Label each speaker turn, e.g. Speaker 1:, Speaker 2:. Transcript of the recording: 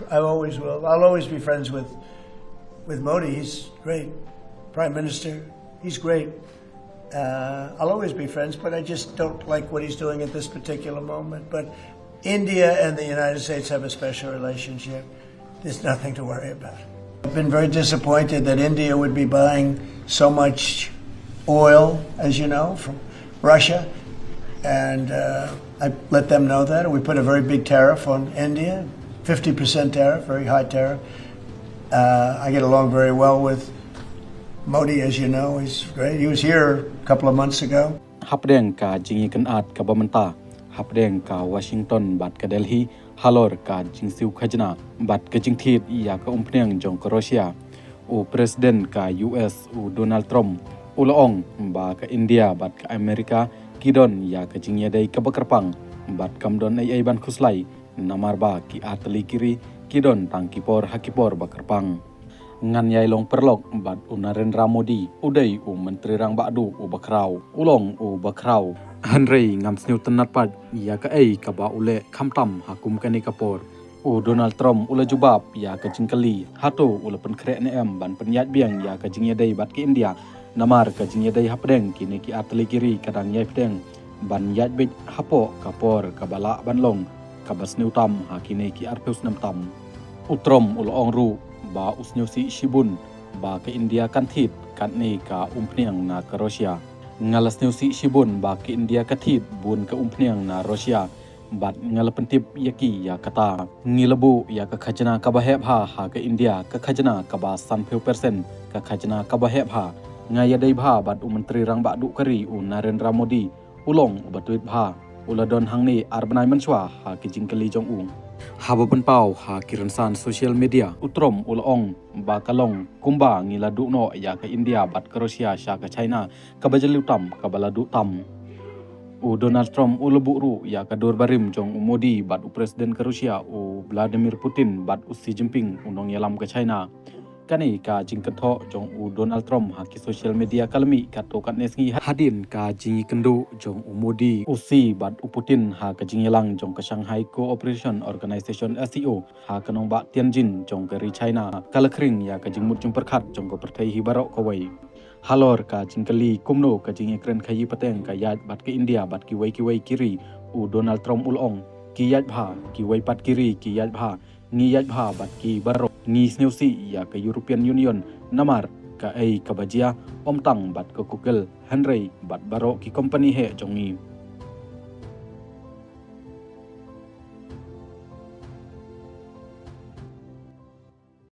Speaker 1: I always will. I'll always be friends with Modi. He's great. Prime Minister, he's great. I'll always be friends, but I just don't like what he's doing at this particular moment. But India and the United States have a special relationship. There's nothing to worry about. I've been very disappointed that India would be buying so much oil, as you know, from Russia. And I let them know that. We put a very big tariff on India, 50% tariff, very high tariff. I get along very well with Modi, as you know. He's great. He was here a couple of months ago.
Speaker 2: Hapdeng ka jingi kan at ka bamanta, hapdeng ka Washington bat ka Delhi, halor ka jingsiu khajna bat ka jingthit ya ka umpneng jong ka Russia. U President ka US u Donald Trump, ulaong ba ka India bat ka Amerika, kidon ya ka jingya dai ka bakrapang bat kamdon ai ban khuslai namar ba ki atli kiri kidon tangkipor hakipor bakrapang. Ngan yai long perlok bat Narendra Modi udai menteri rang badu bakrau ulong bakrau Henry ngam sniu tenat pat ya ka ka ba ule khamtam hakum kani kapor Donald Trump ula jubab ya ka jingkali hatu ula penkrek ne ban penyat biang ya ka jingya dai bat ke India namar ka jingya dai hapdeng kini ki atli kiri kadang yai pedeng ban yat bit hapo kapor kabala ban long kabas sniu tam hakini ki arpeus nam tam utrom ula ru ba usnyo si Shibun ba ke India kan thit kan ni ka umpniang na ka Russia ngalas nyo si Shibun ba ke India ka thit bun ka umpniang na Russia bat ngalapentip yaki ya kata ngilabu ya ka khajna ka baheb ha ke India ka khajna ka ba 30% ka khajna ka baheb ha ngaya dai bha bat menteri rang ba du kari Narendra Modi ulong batuit bha uladon hangni arbanai manchwa ha ke jingkali jong haba penpau ha kiransan social media utrom ulong ba kalong kumba ngiladu no ya ke India bat ke Russia sha ke China ka bajaliu tam ka baladu tam Donald Trump ulubu ru ya ka dor barim jong Modi bat presiden ke Russia Vladimir Putin bat Xi Jinping unong yalam ke China kani ka jingkatho jong Donald Trump ha ki social media kalmi ka to kan nesngi hadin ka jingi kendo jong Modi Xi bat Putin ha ka jingelang jong ka Shanghai Cooperation Organization SCO ha kanong ba Tianjin jong ka ri China kalakring ya ka jingmut jong perkhat jong ka perthai hi barok ka wai halor ka jingkali kumno ka jingi kren khayi pateng ka yat bat ke India bat ki wai kiri Donald Trump ulong ki yat bha ki wai pat kiri ki yat bha ngi yat bha bat ki barok ngi sneusi ya ke European Union namar ka kabajia omtang bat ke Google Henry bat barok ki company he jongi